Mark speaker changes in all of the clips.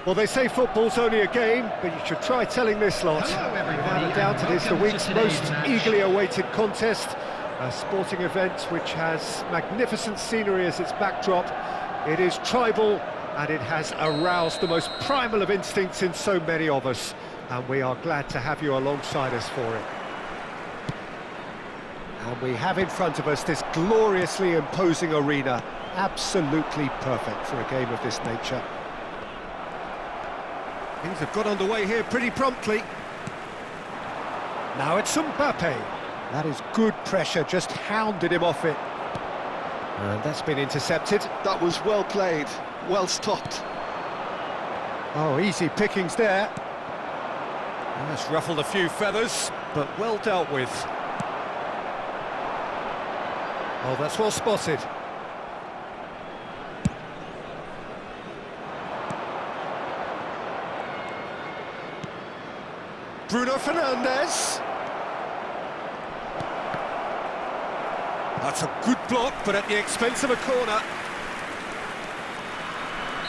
Speaker 1: Well, they say football's only a game, but you should try telling this lot.
Speaker 2: Hello, everybody,
Speaker 1: Without a doubt, it
Speaker 2: and
Speaker 1: is the
Speaker 2: welcome to
Speaker 1: week's
Speaker 2: today's
Speaker 1: most
Speaker 2: match.
Speaker 1: eagerly awaited contest. A sporting event which has magnificent scenery as its backdrop. It is tribal, and it has aroused the most primal of instincts in so many of us. And we are glad to have you alongside us for it. And we have in front of us this gloriously imposing arena. Absolutely perfect for a game of this nature. Things have got underway here pretty promptly. Now it's Mbappe. That is good pressure, just hounded him off it. And that's been intercepted.
Speaker 3: That was well played, well stopped.
Speaker 1: Oh, easy pickings there. That's ruffled a few feathers, but well dealt with. Oh, that's well spotted. Bruno Fernandes. That's a good block, but at the expense of a corner.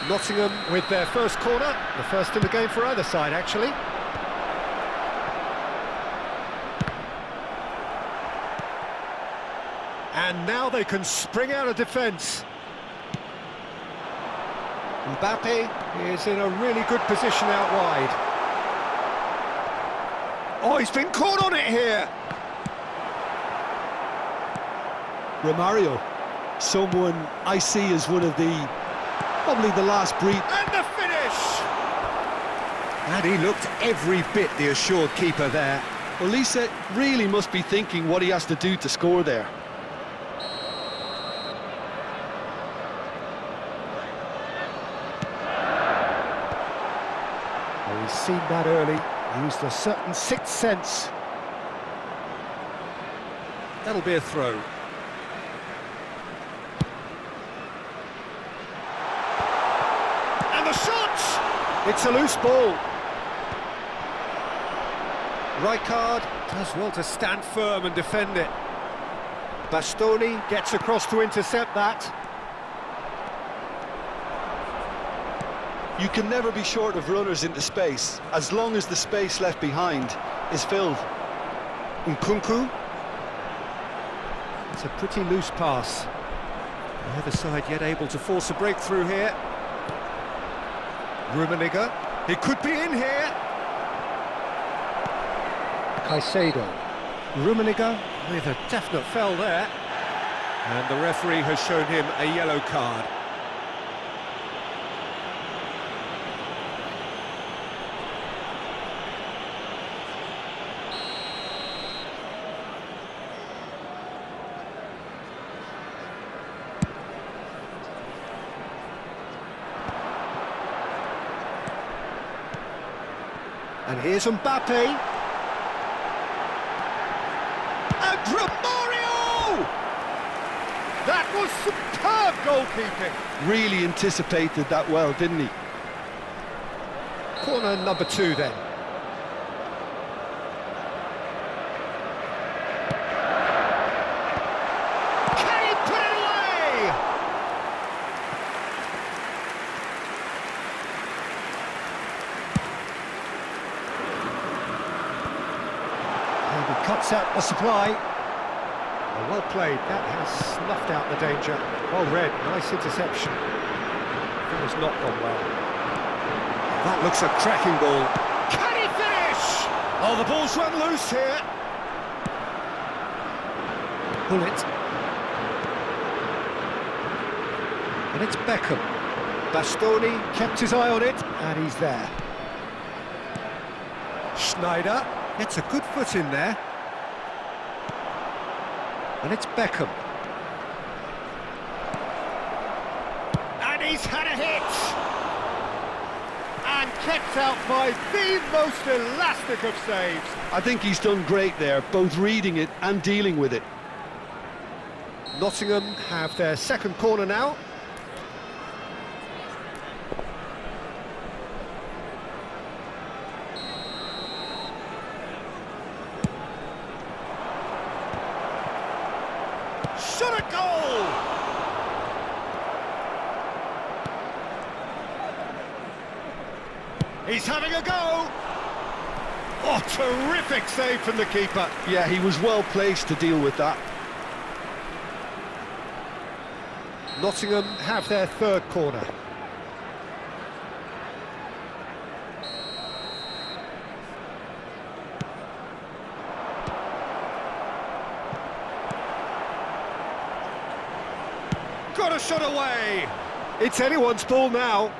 Speaker 1: Nottingham with their first corner, the first in the game for either side, actually. And now they can spring out of defence. Mbappe is in a really good position out wide. Oh, he's been caught on it here.
Speaker 3: Romario, someone I see as one of probably the last breed.
Speaker 1: And the finish! And he looked every bit the assured keeper there.
Speaker 3: Well, Lisa really must be thinking what he has to do to score there.
Speaker 1: Oh, he's seen that early, used a certain sixth sense. That'll be a throw. And the shot! It's a loose ball. Rijkaard does well to stand firm and defend it. Bastoni gets across to intercept that.
Speaker 3: You can never be short of runners into space, as long as the space left behind is filled.
Speaker 1: Nkunku. It's a pretty loose pass. Neither side yet able to force a breakthrough here. Rummenigge. He could be in here. Caicedo. Rummenigge with a definite foul there. And the referee has shown him a yellow card. And here's Mbappe. And Romario! That was superb goalkeeping.
Speaker 3: Really anticipated that well, didn't he?
Speaker 1: Corner number 2 then. Can he put it away? And he cuts out the supply. Well played, that has snuffed out the danger. Well read, nice interception. It has not gone well. That looks a cracking ball. Can he finish? Oh, the ball's run loose here. Bullet. And it's Beckham. Bastoni kept his eye on it, and he's there. Schneider gets a good foot in there. And it's Beckham. And he's had a hit! And kept out by the most elastic of saves.
Speaker 3: I think he's done great there, both reading it and dealing with it.
Speaker 1: Nottingham have their second corner now. Shot a goal! He's having a go! Oh, terrific save from the keeper.
Speaker 3: Yeah, he was well placed to deal with that.
Speaker 1: Nottingham have their third corner. Got a shot away! It's anyone's ball now.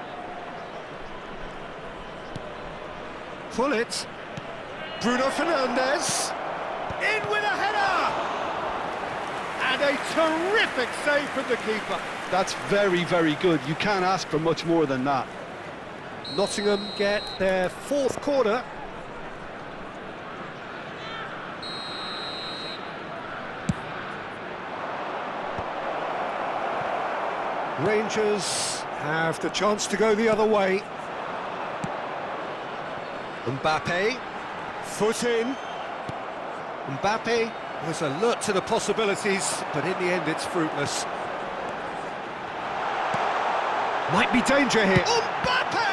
Speaker 1: Pull it. Bruno Fernandes. In with a header! And a terrific save from the keeper.
Speaker 3: That's very, very good. You can't ask for much more than that.
Speaker 1: Nottingham get their fourth corner. Rangers have the chance to go the other way. Mbappe, foot in. Mbappe was alert to the possibilities, but in the end it's fruitless. Might be danger here. Mbappe!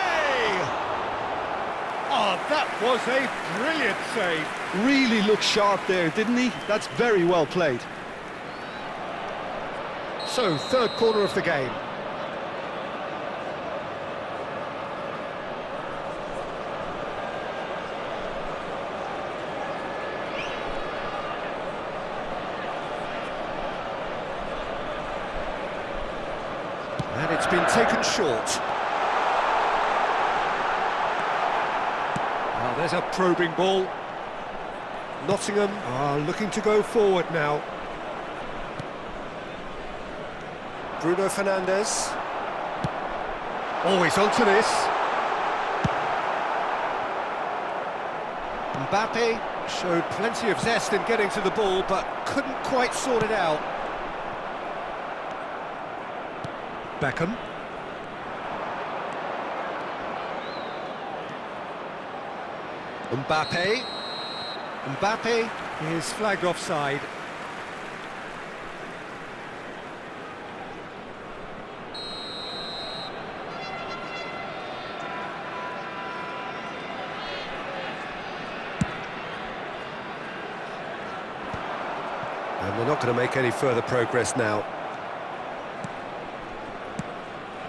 Speaker 1: Oh, that was a brilliant save.
Speaker 3: Really looked sharp there, didn't he? That's very well played.
Speaker 1: So, third corner of the game. And it's been taken short. Now, there's a probing ball. Nottingham are looking to go forward now. Bruno Fernandes. Always onto this. Mbappe showed plenty of zest in getting to the ball, but couldn't quite sort it out. Beckham. Mbappe. Mbappe is flagged offside. And they're not going to make any further progress now.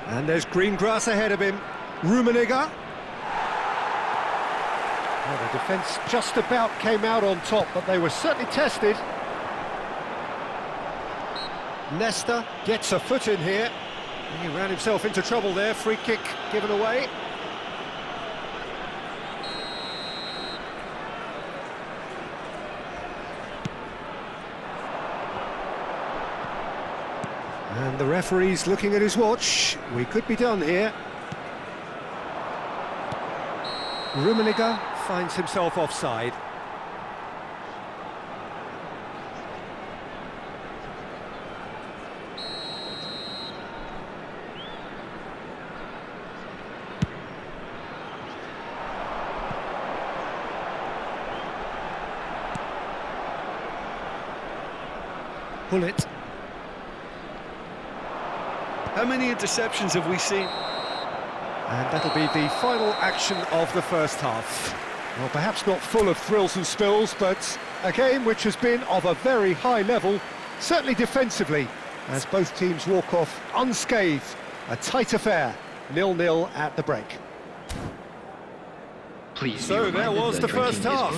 Speaker 1: And there's green grass ahead of him. Rummenigge. Well, the defence just about came out on top, but they were certainly tested. Nesta gets a foot in here. He ran himself into trouble there. Free kick given away. And the referee's looking at his watch. We could be done here. Rummenigge finds himself offside. Pull it.
Speaker 3: How many interceptions have we seen?
Speaker 1: And that'll be the final action of the first half. Well, perhaps not full of thrills and spills, but a game which has been of a very high level, certainly defensively, as both teams walk off unscathed. A tight affair, 0-0 at the break.
Speaker 2: Please
Speaker 1: So there was the first half.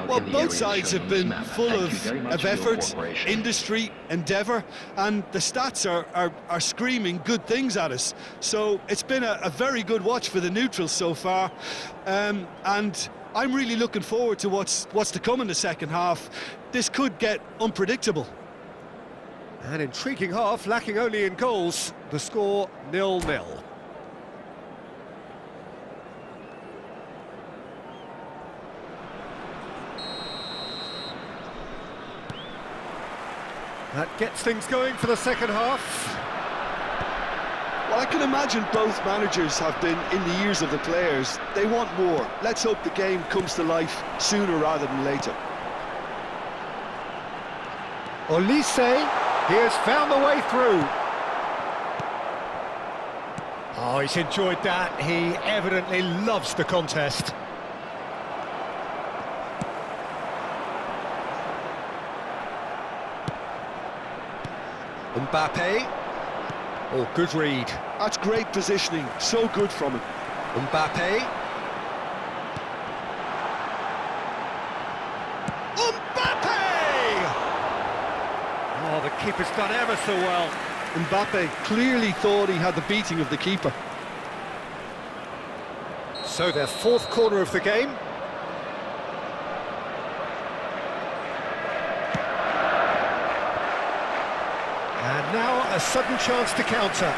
Speaker 3: Well, both sides have been full of effort, industry, endeavour, and the stats are screaming good things at us. So it's been a very good watch for the neutrals so far, and I'm really looking forward to what's to come in the second half. This could get unpredictable.
Speaker 1: An intriguing half, lacking only in goals. The score 0-0. That gets things going for the second half.
Speaker 3: Well, I can imagine both managers have been in the ears of the players. They want more. Let's hope the game comes to life sooner rather than later. Olise,
Speaker 1: he has found the way through. Oh, he's enjoyed that. He evidently loves the contest. Mbappe. Oh, good read.
Speaker 3: That's great positioning, so good from him.
Speaker 1: Mbappe. Mbappe! Oh, the keeper's done ever so well.
Speaker 3: Mbappe clearly thought he had the beating of the keeper.
Speaker 1: So their fourth corner of the game. And now a sudden chance to counter.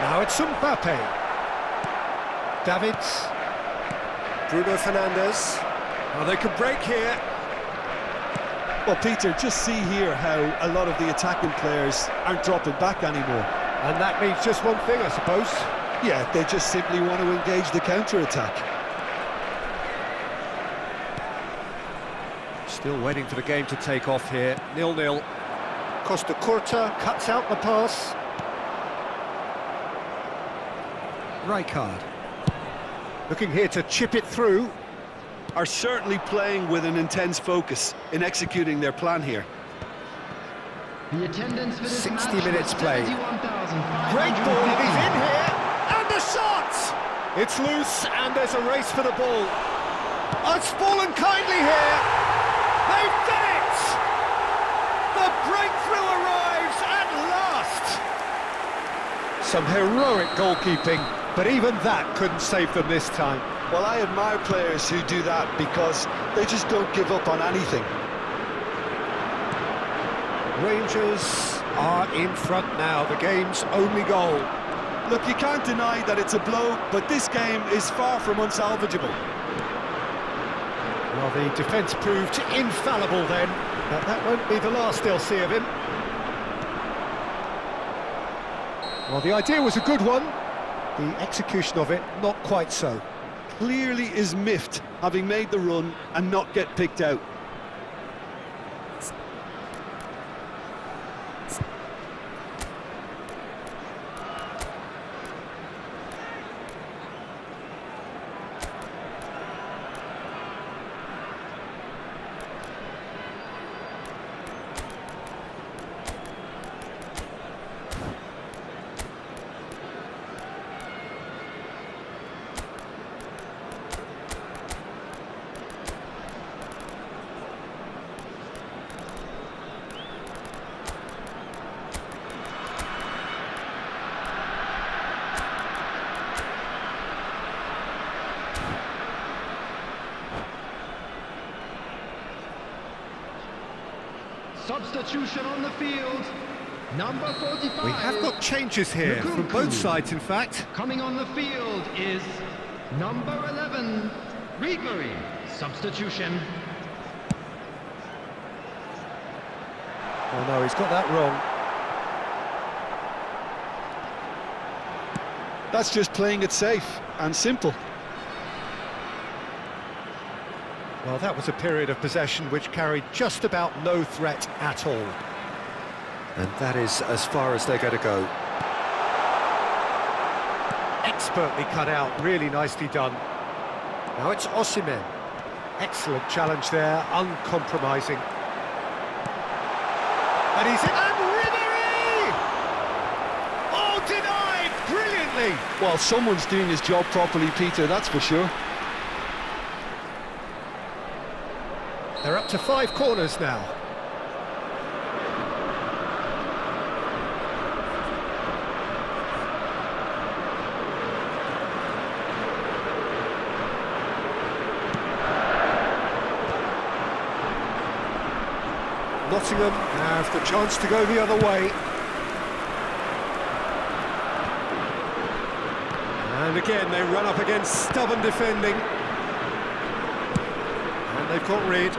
Speaker 1: Now it's Mbappe. Davids. Bruno Fernandes. Well, they could break here.
Speaker 3: Well, Peter, just see here how a lot of the attacking players aren't dropping back anymore.
Speaker 1: And that means just one thing, I suppose.
Speaker 3: Yeah, they just simply want to engage the counter-attack.
Speaker 1: Still waiting for the game to take off here. 0-0. Costa Curta cuts out the pass. Rijkaard. Looking here to chip it through.
Speaker 3: Are certainly playing with an intense focus in executing their plan here.
Speaker 2: The attendance for this
Speaker 1: 60
Speaker 2: match
Speaker 1: minutes
Speaker 2: was
Speaker 1: played.
Speaker 2: 71,550.
Speaker 1: Great ball, and he's in here! And the shot! It's loose, and there's a race for the ball. Oh, it's fallen kindly here! They've done it! The breakthrough arrives at last! Some heroic goalkeeping, but even that couldn't save them this time.
Speaker 3: Well, I admire players who do that because they just don't give up on anything.
Speaker 1: Rangers are in front now, the game's only goal.
Speaker 3: Look, you can't deny that it's a blow, but this game is far from unsalvageable.
Speaker 1: Well, the defence proved infallible then, but that won't be the last they'll see of him. Well, the idea was a good one, the execution of it not quite so.
Speaker 3: Clearly is miffed, having made the run and not get picked out.
Speaker 2: Substitution on the field. Number 45.
Speaker 1: We have got changes here, from both sides in fact.
Speaker 2: Coming on the field is number 11, Ribery. Substitution.
Speaker 1: Oh no, he's got that wrong.
Speaker 3: That's just playing it safe and simple.
Speaker 1: Well, that was a period of possession which carried just about no threat at all. And that is as far as they're going to go. Expertly cut out, really nicely done. Now it's Osimhen. Excellent challenge there, uncompromising. And he's in, and Ribery! Oh, denied, brilliantly!
Speaker 3: Well, someone's doing his job properly, Peter, that's for sure.
Speaker 1: They're up to 5 corners now. Nottingham have the chance to go the other way. And again, they run up against stubborn defending. And they've got rid.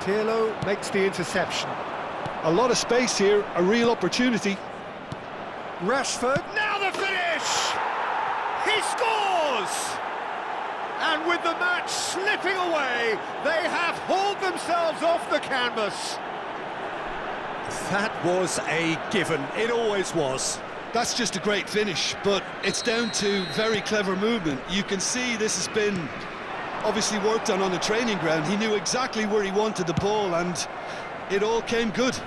Speaker 1: Pirlo makes the interception.
Speaker 3: A lot of space here, a real opportunity.
Speaker 1: Rashford, now the finish! He scores! And with the match slipping away, they have hauled themselves off the canvas. That was a given, it always was.
Speaker 3: That's just a great finish, but it's down to very clever movement. You can see this has been obviously worked on the training ground. He knew exactly where he wanted the ball, and it all came good.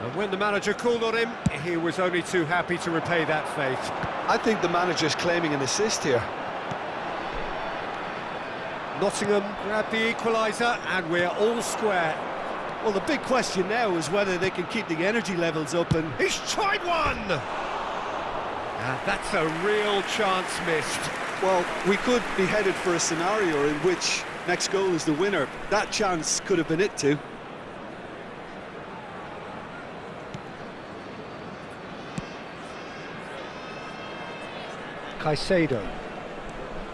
Speaker 1: And when the manager called on him, he was only too happy to repay that faith.
Speaker 3: I think the manager's claiming an assist here.
Speaker 1: Nottingham grabbed the equaliser, and we're all square.
Speaker 3: Well, the big question now is whether they can keep the energy levels up, and
Speaker 1: He's tried one! And that's a real chance missed.
Speaker 3: well, we could be headed for a scenario in which next goal is the winner. That chance could have been it too.
Speaker 1: Caicedo.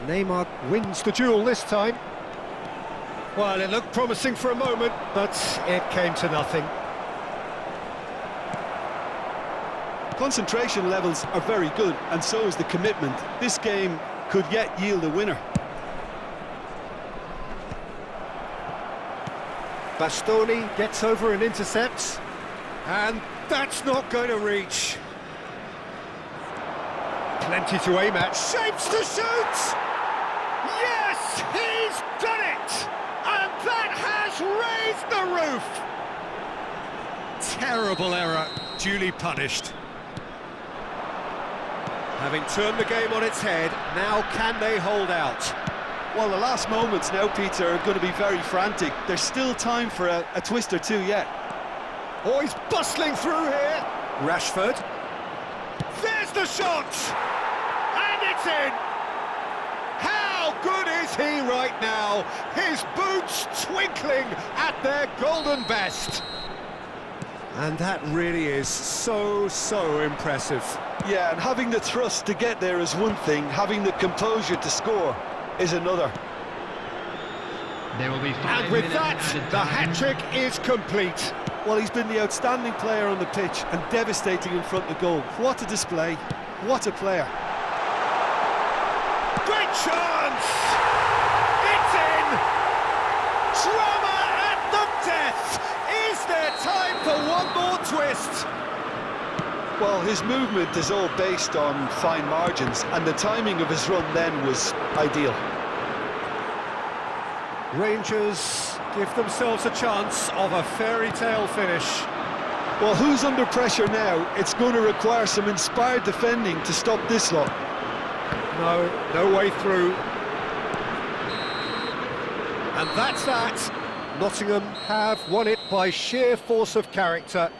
Speaker 1: Neymar wins the duel this time. Well, it looked promising for a moment, but it came to nothing.
Speaker 3: Concentration levels are very good, and so is the commitment. This game could yet yield a winner.
Speaker 1: Bastoni gets over and intercepts, and that's not going to reach. Plenty to aim at, shapes to shoot! Yes, he's done it! And that has raised the roof! Terrible error, duly punished. Having turned the game on its head, now can they hold out?
Speaker 3: Well, the last moments now, Peter, are going to be very frantic. There's still time for a twist or two yet.
Speaker 1: Oh, he's bustling through here. Rashford. There's the shot! And it's in! How good is he right now? His boots twinkling at their golden best. And that really is so impressive.
Speaker 3: Yeah, and having the thrust to get there is one thing, having the composure to score is another.
Speaker 2: There will be 5
Speaker 1: And with
Speaker 2: minutes
Speaker 1: that,
Speaker 2: added
Speaker 1: the
Speaker 2: time.
Speaker 1: hat-trick is complete.
Speaker 3: Well, he's been the outstanding player on the pitch and devastating in front of goal. What a display, what a player.
Speaker 1: Great chance! It's in! Drama at the death! Is there time for one more twist?
Speaker 3: Well, his movement is all based on fine margins, and the timing of his run then was ideal.
Speaker 1: Rangers give themselves a chance of a fairy tale finish.
Speaker 3: Well, who's under pressure now? It's going to require some inspired defending to stop this lot.
Speaker 1: No way through. And that's that. Nottingham have won it by sheer force of character.